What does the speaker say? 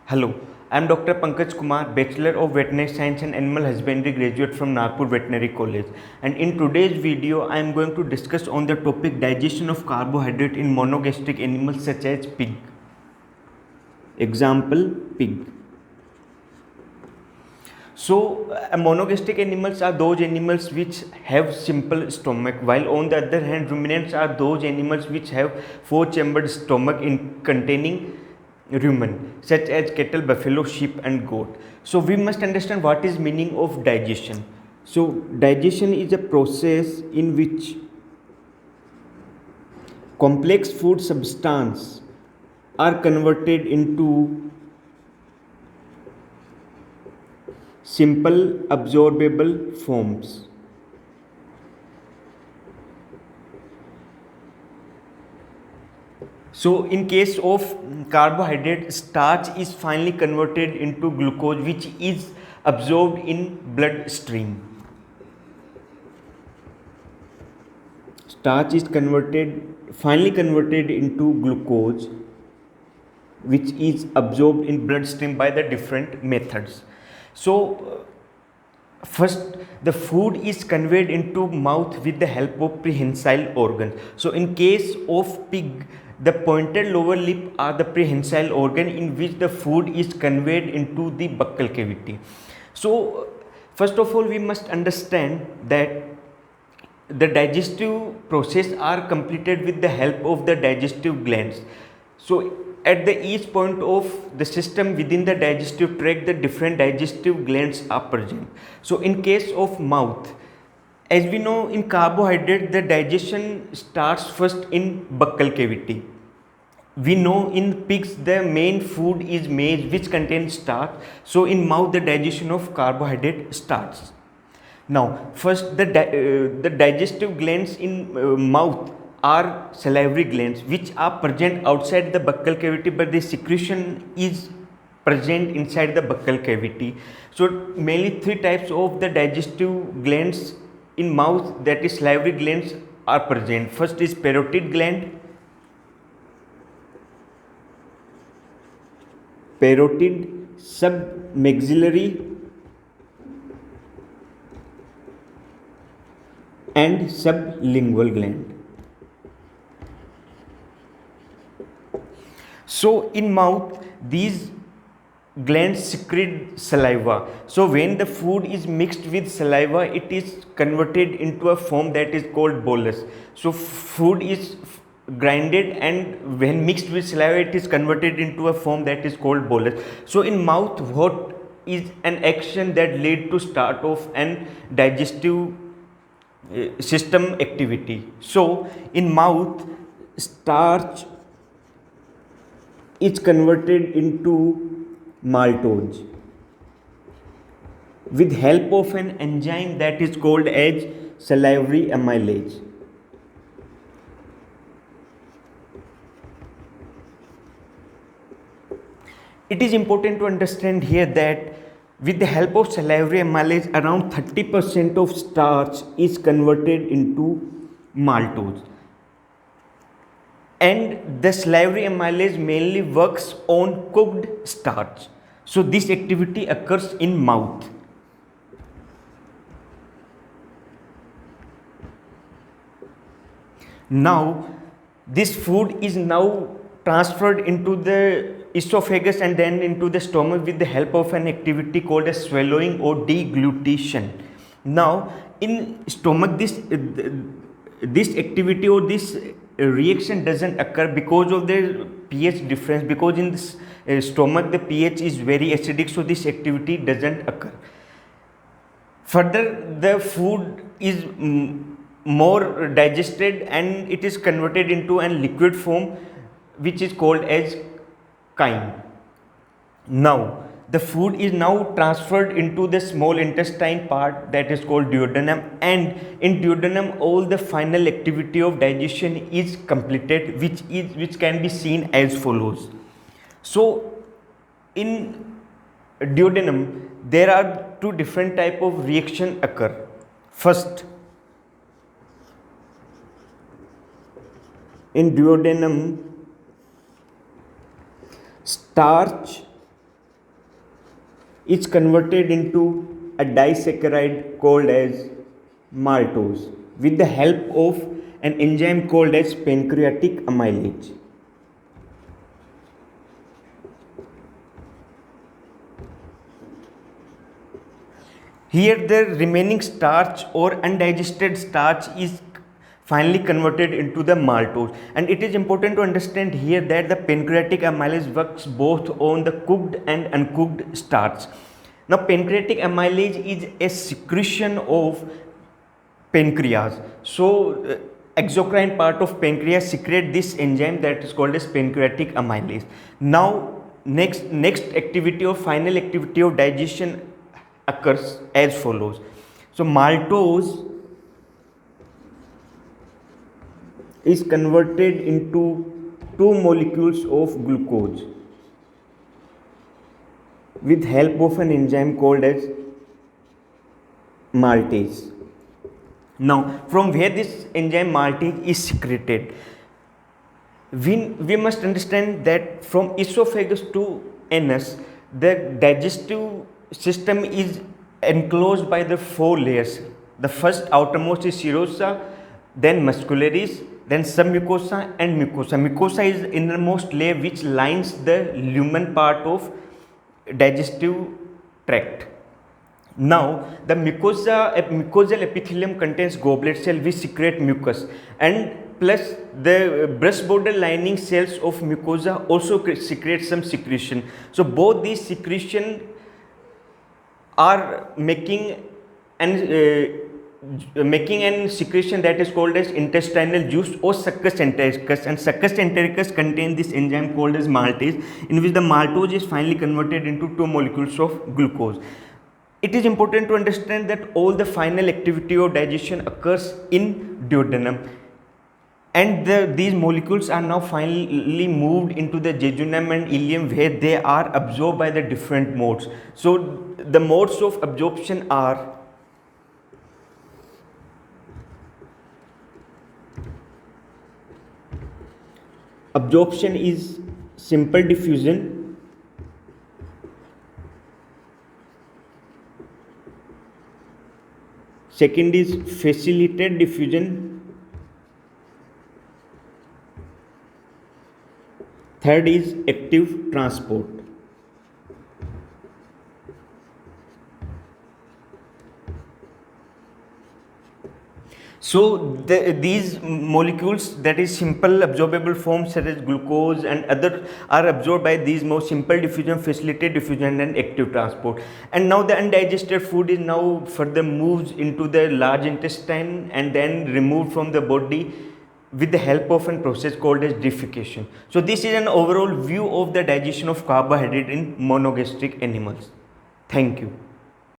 Hello, I am Dr. Pankaj Kumar, Bachelor of Veterinary Science and Animal Husbandry graduate from Nagpur Veterinary College. And in today's video, I am going to discuss on the topic digestion of carbohydrate in monogastric animals such as pig. Example, pig. So, monogastric animals are those animals which have simple stomach, while on the other hand, ruminants are those animals which have four-chambered stomach containing rumen, such as cattle, buffalo, sheep, and goat. So, we must understand what is meaning of digestion. So, digestion is a process in which complex food substance are converted into simple absorbable forms. So in case of carbohydrate, starch is finally converted into glucose, which is absorbed in bloodstream. Starch is finally converted into glucose, which is absorbed in bloodstream by the different methods. So first, the food is conveyed into mouth with the help of prehensile organs. So in case of pig, the pointed lower lip are the prehensile organ in which the food is conveyed into the buccal cavity. So first of all, we must understand that the digestive process are completed with the help of the digestive glands. So at the each point of the system within the digestive tract, the different digestive glands are present. So in case of mouth, as we know, in carbohydrate the digestion starts first in buccal cavity. We know in pigs the main food is maize, which contains starch. So in mouth the digestion of carbohydrate starts. Now, first the digestive glands in mouth are salivary glands, which are present outside the buccal cavity, but the secretion is present inside the buccal cavity. So mainly three types of the digestive glands in mouth, that is salivary glands, are present. First is parotid gland, submaxillary, and sublingual gland. So in mouth, these glands secrete saliva. So when the food is mixed with saliva, it is converted into a form that is called bolus. So food is grinded, and when mixed with saliva, it is converted into a form that is called bolus. So in mouth, what is an action that lead to start of an digestive system activity? So in mouth, starch is converted into maltose with help of an enzyme that is called as salivary amylase. It is important to understand here that with the help of salivary amylase, around 30% of starch is converted into maltose. And the salivary amylase mainly works on cooked starch. So this activity occurs in mouth. Now this food is now transferred into the esophagus and then into the stomach with the help of an activity called as swallowing or deglutition. Now in stomach, this activity or this reaction doesn't occur because of the pH difference, because in this stomach the pH is very acidic, so this activity doesn't occur. Further, the food is more digested and it is converted into a liquid form which is called as chyme. Now the food is now transferred into the small intestine part that is called duodenum, and in duodenum all the final activity of digestion is completed, which can be seen as follows. So in duodenum there are two different type of reaction occur. First, in duodenum, starch is converted into a disaccharide called as maltose with the help of an enzyme called as pancreatic amylase. Here the remaining starch or undigested starch is finally converted into the maltose, and it is important to understand here that the pancreatic amylase works both on the cooked and uncooked starch. Now pancreatic amylase is a secretion of pancreas. So exocrine part of pancreas secrete this enzyme that is called as pancreatic amylase. Now next activity or final activity of digestion occurs as follows. So maltose is converted into two molecules of glucose with help of an enzyme called as maltase. Now from where this enzyme maltase is secreted, we must understand that from esophagus to anus the digestive system is enclosed by the four layers. The first outermost is serosa, then muscularis, then submucosa and mucosa. Mucosa is innermost layer which lines the lumen part of digestive tract. Now the mucosal epithelium contains goblet cell which secrete mucus, and plus the breast border lining cells of mucosa also secrete some secretion. So both these secretion are making an secretion that is called as intestinal juice or succus entericus, and succus entericus contains this enzyme called as maltase, in which the maltose is finally converted into two molecules of glucose. It is important to understand that all the final activity of digestion occurs in duodenum, and these molecules are now finally moved into the jejunum and ileum, where they are absorbed by the different modes. So the modes of absorption are absorption is simple diffusion, second is facilitated diffusion, third is active transport. So these molecules, that is simple absorbable forms such as glucose and other, are absorbed by these more simple diffusion, facilitated diffusion and active transport. And now the undigested food is now further moves into the large intestine and then removed from the body with the help of a process called as defecation. So this is an overall view of the digestion of carbohydrate in monogastric animals. Thank you.